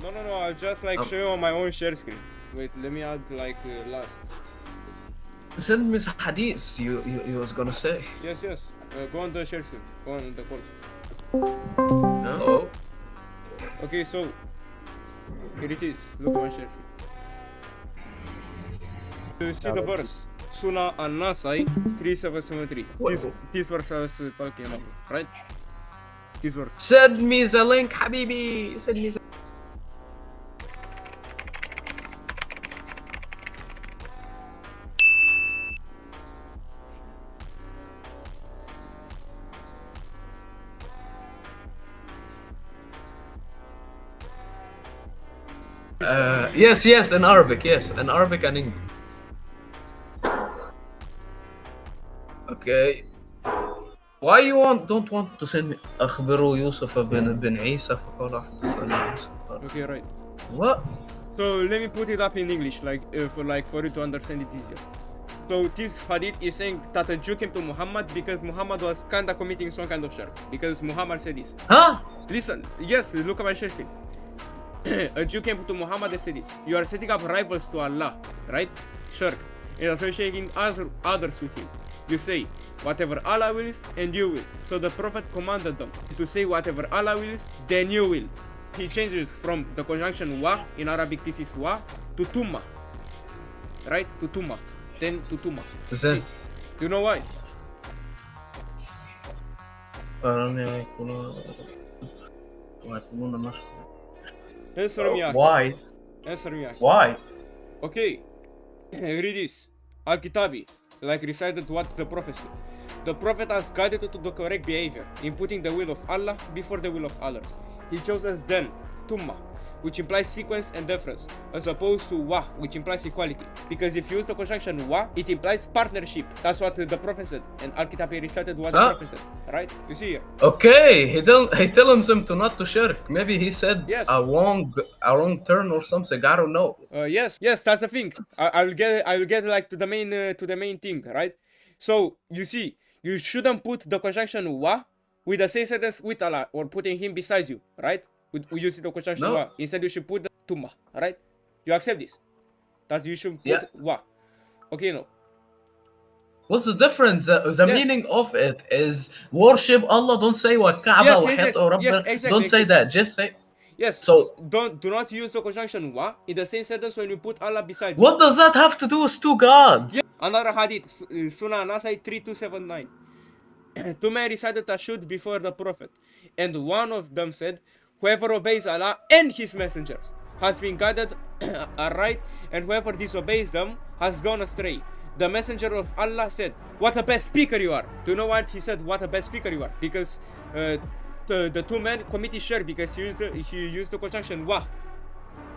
No. I'll just like show you on my own share screen. Wait, let me add like last. Send me some hadith. You was gonna say. Yes. Go on the share screen. Go on the call. No. Okay, so here it is. Look at my share screen. You see the verse. Surah An-Nasai 3773. This verse I was talking about, right? This verse. Send me the link, Habibi. Send me the... yes, in Arabic, yes, in Arabic and English. Okay. Why you don't want to send me أخبروا يوسف بن عيسى فقال أحد يوسف. Okay, right. What? So let me put it up in English, like for you to understand it easier. So this hadith is saying that a Jew came to Muhammad because Muhammad was kinda committing some kind of shirk. Because Muhammad said this. Huh? Listen, yes, look at my share screen. A Jew came to Muhammad and said this. You are setting up rivals to Allah, right? Shirk. And associating others with him. You say, whatever Allah wills, and you will. So the Prophet commanded them to say whatever Allah wills, then you will. He changes from the conjunction wa, in Arabic this is wa, to tumma. Right? To tumma. Then to tumma. Then. Do you know why? Answer me. Why? Answer me. Why? Okay. Read this. Al-Kitabi, like recited what the Prophet said. The Prophet has guided you to the correct behavior in putting the will of Allah before the will of others. He chose us then, Tumma, which implies sequence and difference, as opposed to Wa, which implies equality. Because if you use the conjunction Wa, it implies partnership. That's what the Prophet said, and Al-Kitabi recited what the Prophet said, right? You see here. Okay, he tell him to not to shirk. Maybe he said yes. a wrong turn or something. I don't know. Yes, that's the thing. I will get like to the main thing, right? So you see, you shouldn't put the conjunction wa with the same sentence with Allah or putting him beside you, right? We use the conjunction wa. Instead, you should put the tumma, right? You accept this? That you should put wa. Okay, no. What's the difference? The meaning of it is worship Allah. Don't say what Kaaba exactly. Don't say that. Just say. Yes. So do not use the conjunction wa in the same sentence when you put Allah beside you. What does that have to do with two gods? Yeah. Another hadith, Surah An-Nasai 3279. Two men recited tashahhud before the Prophet, and one of them said, "Whoever obeys Allah and His messengers has been guided aright, and whoever disobeys them has gone astray." The messenger of Allah said, "What a best speaker you are." Do you know what he said? What a best speaker you are, because the two men committed shirk because he used the conjunction wa,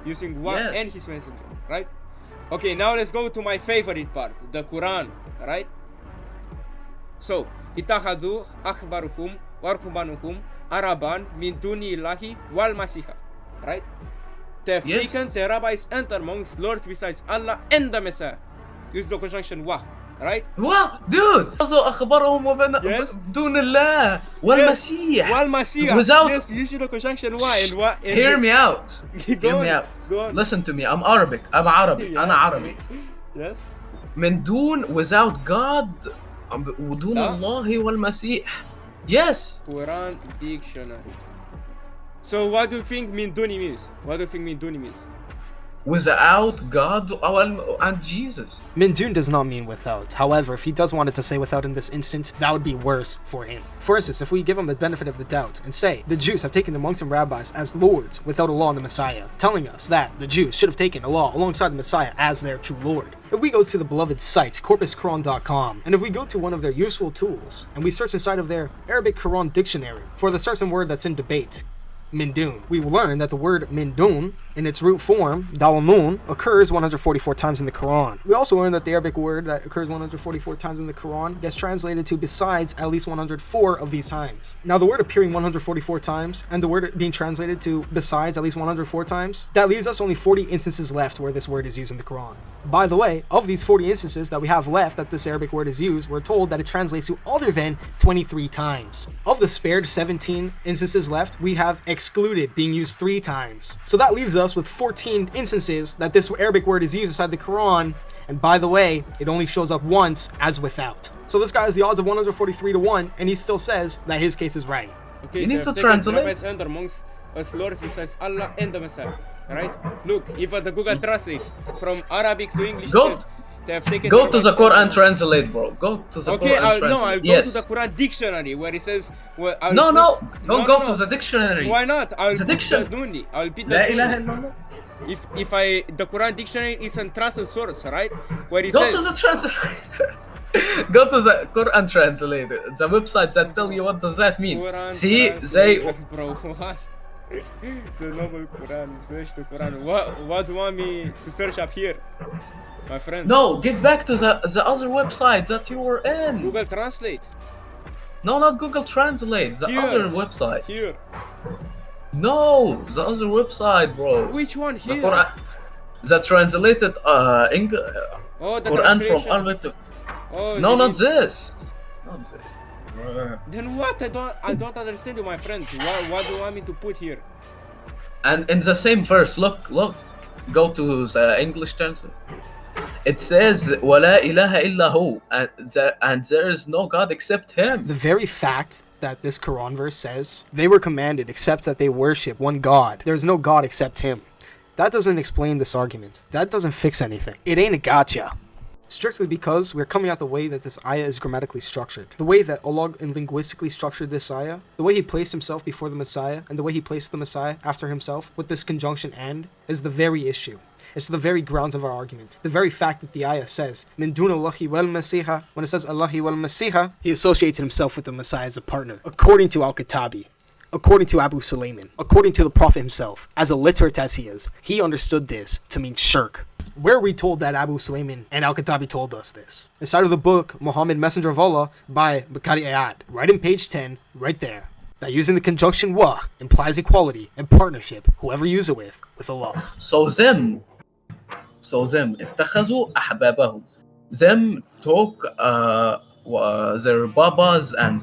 using wa and his messenger, right? Okay, now let's go to my favorite part, the Quran, right? So, ittakhadhu akhbaruhum warhubanuhum araban min duni illahi wal masiha, right? They've taken the rabbis and their monks, lords besides Allah and the Messiah. Use the conjunction wa, right? What? Dude! Also أخبرهم دون الله والمسيح. والمسيح. Without... Yes, use the conjunction wa and wa. Hear me out. Hear me out. Go on. Listen to me. I'm Arabic. I'm Arabic. أنا عربي. Yes. من دون without God. ودون الله والمسيح. Yes. Quran dictionary. So what do you think min duni means? What do you think min duni means? Without God and Jesus. Min dun does not mean without. However, if he does want it to say without in this instance, that would be worse for him. For instance, if we give him the benefit of the doubt and say, the Jews have taken the monks and rabbis as lords without Allah and the Messiah, telling us that the Jews should have taken Allah alongside the Messiah as their true Lord. If we go to the beloved site, corpusquran.com, and if we go to one of their useful tools, and we search inside of their Arabic Quran dictionary for the certain word that's in debate, Min dun, we will learn that the word min dun in its root form, Dalamun, occurs 144 times in the Quran. We also learned that the Arabic word that occurs 144 times in the Quran gets translated to besides at least 104 of these times. Now, the word appearing 144 times and the word being translated to besides at least 104 times, that leaves us only 40 instances left where this word is used in the Quran. By the way, of these 40 instances that we have left that this Arabic word is used, we're told that it translates to other than 23 times. Of the spared 17 instances left, we have excluded being used 3 times. So that leaves us with 14 instances that this Arabic word is used inside the Quran, and by the way, it only shows up once as without. So this guy has the odds of 143 to 1, and he still says that his case is right. Okay, You need to they have taken translate. rabbis and amongst us lords besides Allah and the Messiah. Right? Look, if the Google Translate from Arabic to English Go- says they have taken Go to rabbis the and Quran amongst- translate, bro. Go to the Okay, Quran I'll translate. go Yes. to the Quran dictionary where it says. Well, I'll No, put- no. Don't go no. to the dictionary. Why not? I'll The put diction- the Duni. I'll put the La ilaha Duni. illallah. If the Quran dictionary is a trusted source, right? Where it Go says. to the translator. Go to the Quran translator. The websites that tell you what does that mean. Quran See, translator, bro, what? The noble Quran, search the Quran. What do you want me to search up here, my friend? No, get back to the other websites that you were in. Google Translate. No, not Google Translate. The Here. other website. Here. No, the other website, bro. Which one The here? Quran. The translated Oh, the Quran from translation. Arabic to. Oh, No, you not mean- this. Not this. Then what? I don't understand you, my friend. What do you want me to put here? And in the same verse, look. Go to the English translation. It says, وَلَا إِلَهَ إِلَّا هُ, and there is no God except Him. The very fact that this Quran verse says they were commanded except that they worship one God. There is no God except Him. That doesn't explain this argument. That doesn't fix anything. It ain't a gotcha. Strictly because we're coming out the way that this ayah is grammatically structured. The way that Allah linguistically structured this ayah, the way He placed Himself before the Messiah, and the way He placed the Messiah after Himself with this conjunction and, is the very issue. It's the very grounds of our argument. The very fact that the ayah says, Min dun Allahi wal Masiha, when it says Allahi wal Masiha, He associates Himself with the Messiah as a partner. According to Al-Katabi, according to Abu Sulaiman, according to the Prophet himself, as illiterate as he is, he understood this to mean shirk. Where are we told that Abu Sulaiman and Al-Katabi told us this? Inside of the book, Muhammad Messenger of Allah by Bukhari Ayad, right in page 10, right there, that using the conjunction wa implies equality and partnership, whoever you use it with Allah. So them اتخذوا أحبابهم. Them took their babas and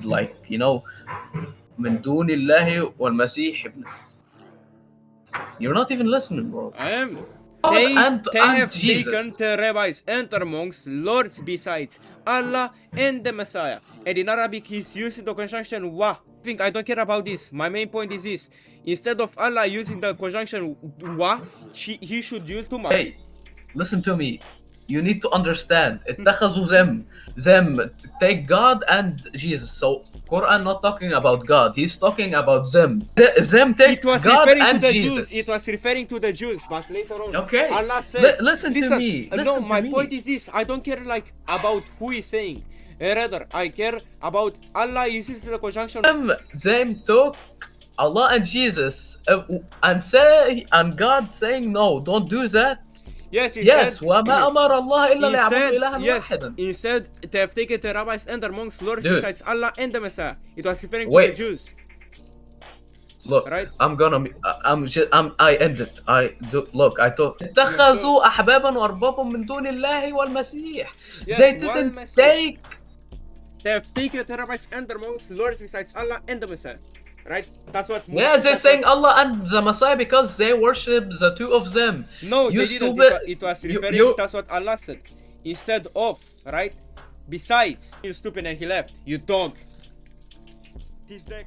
من دون الله والمسيح ابن. You're not even listening, bro. I am. God They and have Jesus. taken the rabbis and amongst lords besides Allah and the Messiah. And in Arabic, he's using the conjunction wa. I don't care about this. My main point is this. Instead of Allah using the conjunction wa, he should use tuma. Hey, listen to me. You need to understand. اتخذوا them take God and Jesus. So Quran not talking about God. He's talking about them. Them take It was God referring and to the Jesus. Jews. It was referring to the Jews, but later on, Okay. Allah said, Listen to me. No, Listen to my me. point is this. I don't care about who is saying. Rather, I care about Allah uses the conjunction. Them took Allah and Jesus and God saying no, don't do that. Yes, Yes, وما أمر الله إلا ليعبدوا إلها yes, واحدا. instead they have taken the rabbis and amongst lords Dude. besides Allah and the Messiah. It was referring to Wait. the Jews. Look, Right? I end it. Look, I told اتخذوا أحبابا وأربابا من دون الله والمسيح. Yes, They didn't والمسيح. take. They have taken the rabbis and amongst lords besides Allah and the Messiah. Right? That's what. Yeah, they're that's saying what- Allah and the Messiah because they worship the two of them. No, You they didn't. stupid. It was You- referring. you- That's what Allah said. Instead of, right? Besides, you stupid and he left. You dog. This the